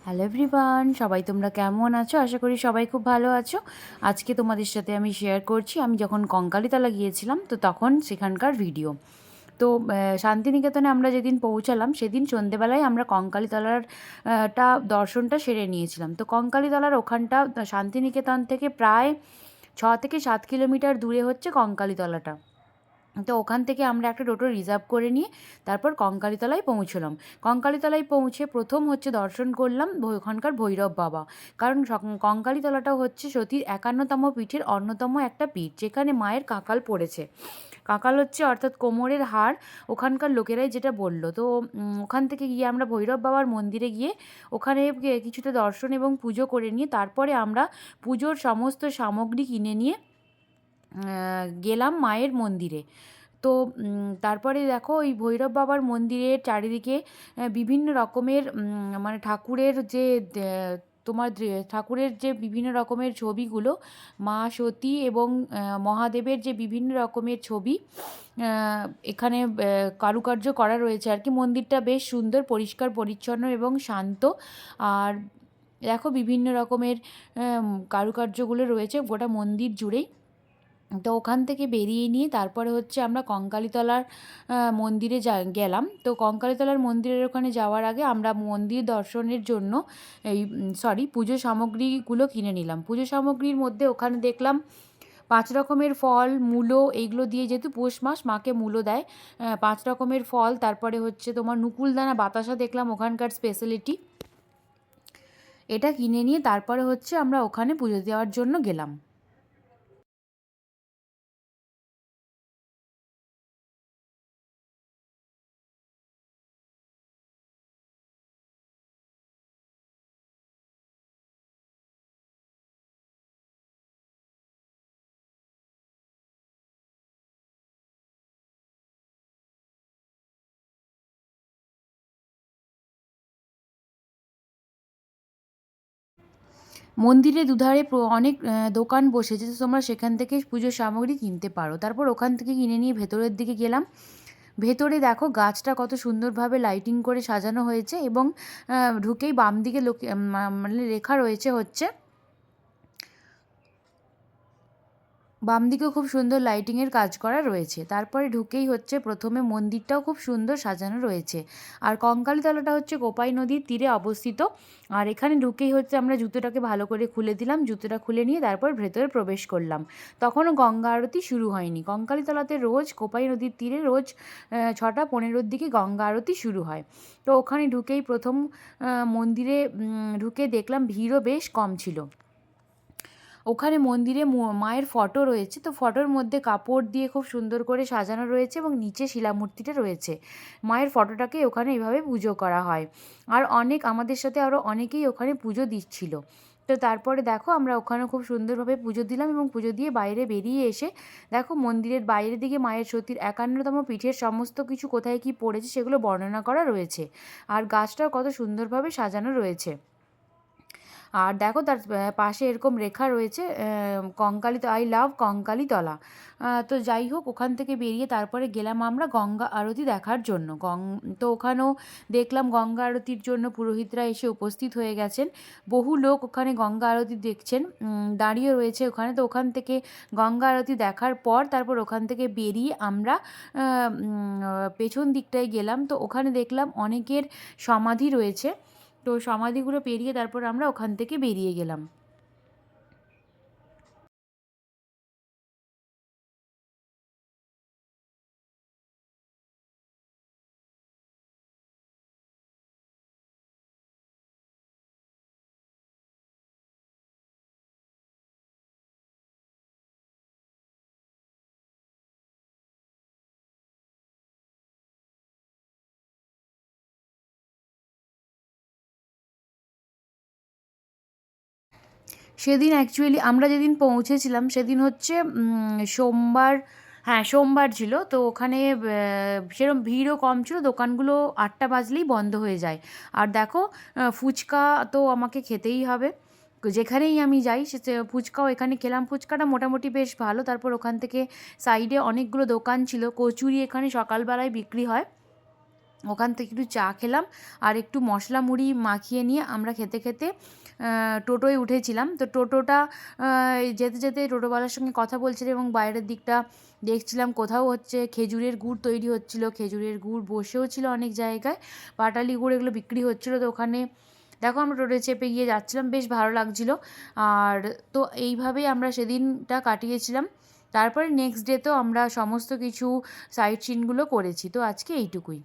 Hello everyone, সবাই তোমরা কেমন আছো? আশা করি সবাই খুব ভালো আছো। আজকে তোমাদের সাথে আমি শেয়ার করছি আমি যখন কঙ্কালীতলা গিয়েছিলাম তো তখন সেখানকার ভিডিও। তো শান্তিনিকেতনে আমরা যেদিন পৌঁছালাম সেদিন সন্ধেবেলায় আমরা কঙ্কালীতলার দর্শনটা সেরে নিয়েছিলাম। তো কঙ্কালীতলার ওখানটা শান্তিনিকেতন থেকে প্রায় 6 থেকে 7 কিলোমিটার দূরে হচ্ছে কঙ্কালীতলাটা। তো ওখান থেকে আমরা একটা টোটো রিজার্ভ করে নিয়ে তারপর কঙ্কালীতলায় পৌঁছলাম। কঙ্কালীতলায় পৌঁছে প্রথম হচ্ছে দর্শন করলাম ওখানকার ভৈরব বাবা। কারণ কঙ্কালীতলাটা হচ্ছে সতীর 51তম পীঠের অন্যতম একটা পীঠ, যেখানে মায়ের কাকাল পড়েছে। কাকাল হচ্ছে অর্থাৎ কোমরের হাড়, ওখানকার লোকেরাই যেটা বললো। তো ওখান থেকে গিয়ে আমরা ভৈরব বাবার মন্দিরে গিয়ে ওখানে গিয়ে কিছুটা দর্শন এবং পুজো করে নিয়ে তারপরে আমরা পুজোর সমস্ত সামগ্রী কিনে নিয়ে গেলাম মায়ের মন্দিরে। তো তারপরে দেখো ওই ভৈরব বাবার মন্দিরের চারিদিকে বিভিন্ন রকমের মানে ঠাকুরের যে তোমার ঠাকুরের যে বিভিন্ন রকমের ছবিগুলো, মা সতী এবং মহাদেবের যে বিভিন্ন রকমের ছবি এখানে কারুকার্য করা রয়েছে আর কি। মন্দিরটা বেশ সুন্দর, পরিষ্কার পরিচ্ছন্ন এবং শান্ত। আর দেখো বিভিন্ন রকমের কারুকার্যগুলো রয়েছে গোটা মন্দির জুড়েই। তো ওখান থেকে বেরিয়ে নিয়ে তারপরে হচ্ছে আমরা কঙ্কালীতলার মন্দিরে গেলাম। তো কঙ্কালীতলার মন্দিরের ওখানে যাওয়ার আগে আমরা মন্দির দর্শনের জন্য পুজো সামগ্রীগুলো কিনে নিলাম। পুজো সামগ্রীর মধ্যে ওখানে দেখলাম 5 রকমের ফল, মূলো, এইগুলো দিয়ে, যেহেতু পৌষ মাস মাকে মূলো দেয়। 5 রকমের ফল, তারপরে হচ্ছে তোমার নুকুলদানা বাতাসা দেখলাম ওখানকার স্পেশালিটি। এটা কিনে নিয়ে তারপরে হচ্ছে আমরা ওখানে পুজো দেওয়ার জন্য গেলাম। মন্দিরের দুধারে অনেক দোকান বসেছে, তো তোমরা সেখান থেকে পুজোর সামগ্রী কিনতে পারো। তারপর ওখান থেকে কিনে নিয়ে ভেতরের দিকে গেলাম। ভেতরে দেখো গাছটা কত সুন্দরভাবে লাইটিং করে সাজানো হয়েছে এবং ঢুকেই বাম দিকে মানে লেখা রয়েছে হচ্ছে, বাম দিকেও খুব সুন্দর লাইটিংয়ের কাজ করা রয়েছে। তারপরে ঢুকেই হচ্ছে প্রথমে মন্দিরটাও খুব সুন্দর সাজানো রয়েছে। আর কঙ্কালীতলাটা হচ্ছে কোপাই নদীর তীরে অবস্থিত। আর এখানে ঢুকেই হচ্ছে আমরা জুতোটাকে ভালো করে খুলে দিলাম, জুতোটা খুলে নিয়ে তারপর ভেতরে প্রবেশ করলাম। তখনও গঙ্গা আরতি শুরু হয়নি। কঙ্কালীতলাতে রোজ কোপাই নদীর তীরে রোজ 6টা 15-র দিকে গঙ্গা আরতি শুরু হয়। তো ওখানে ঢুকেই প্রথম মন্দিরে ঢুকে দেখলাম ভিড়ও বেশ কম ছিল। ওখানে মন্দিরে মায়ের ফটো রয়েছে, তো ফটোর মধ্যে কাপড় দিয়ে খুব সুন্দর করে সাজানো রয়েছে এবং নিচে শিলামূর্তিটা রয়েছে। মায়ের ফটোটাকে ওখানে এভাবে পুজো করা হয়। আর আমাদের সাথে আরও অনেকেই ওখানে পুজো দিচ্ছিল। তো তারপরে দেখো আমরা ওখানে খুব সুন্দরভাবে পুজো দিলাম এবং পুজো দিয়ে বাইরে বেরিয়ে এসে দেখো মন্দিরের বাইরের দিকে মায়ের সতীর 51তম পীঠের সমস্ত কিছু কোথায় কী পড়েছে সেগুলো বর্ণনা করা রয়েছে। আর গাছটাও কত সুন্দরভাবে সাজানো রয়েছে। আর দেখো তার পাশে এরকম লেখা রয়েছে আই লাভ কঙ্কালীতলা। তো যাই হোক, ওখান থেকে বেরিয়ে তারপরে গেলাম আমরা গঙ্গা আরতি দেখার জন্য। তো ওখানেও দেখলাম গঙ্গা আরতির জন্য পুরোহিতরা এসে উপস্থিত হয়ে গেছেন। বহু লোক ওখানে গঙ্গা আরতি দেখছেন, দাঁড়িয়ে রয়েছে ওখানে। তো ওখান থেকে গঙ্গা আরতি দেখার পর তারপর ওখান থেকে বেরিয়ে আমরা পেছন দিকটায় গেলাম। তো ওখানে দেখলাম অনেকের সমাধি রয়েছে। তো সমাধিগুলো পেরিয়ে তারপর আমরা ওখান থেকে বেরিয়ে গেলাম। সেদিন অ্যাকচুয়ালি আমরা যেদিন পৌঁছেছিলাম সেদিন হচ্ছে সোমবার। হ্যাঁ, সোমবার ছিল। তো ওখানে সেরকম ভিড়ও কম ছিল, দোকানগুলো 8টা বাজলেই বন্ধ হয়ে যায়। আর দেখো ফুচকা তো আমাকে খেতেই হবে, যেখানেই আমি যাই ফুচকাও এখানে খেলাম। ফুচকাটা মোটামুটি বেশ ভালো। তারপর ওখান থেকে সাইডে অনেকগুলো দোকান ছিল, কচুরি এখানে সকালবেলায় বিক্রি হয়। ওখান থেকে একটু চা খেলাম আর একটু মশলা মুড়ি মাখিয়ে নিয়ে আমরা খেতে খেতে টোটোয় উঠেছিলাম। তো টোটোটা যেতে যেতে টোটোওয়ালার সঙ্গে কথা বলছিলাম এবং বাইরের দিকটা দেখছিলাম। কোথাও হচ্ছে খেজুরের গুড় তৈরি হচ্ছিলো, খেজুরের গুড় বসেও ছিল অনেক জায়গায়, পাটালি গুড় এগুলো বিক্রি হচ্ছিলো। তো ওখানে দেখো আমরা টোটোয় চেপে গিয়ে যাচ্ছিলাম, বেশ ভালো লাগছিলো। আর তো এইভাবেই আমরা সেদিনটা কাটিয়েছিলাম। তারপরে নেক্সট ডেতেও আমরা সমস্ত কিছু সাইট সিনগুলো করেছি। তো আজকে এইটুকুই।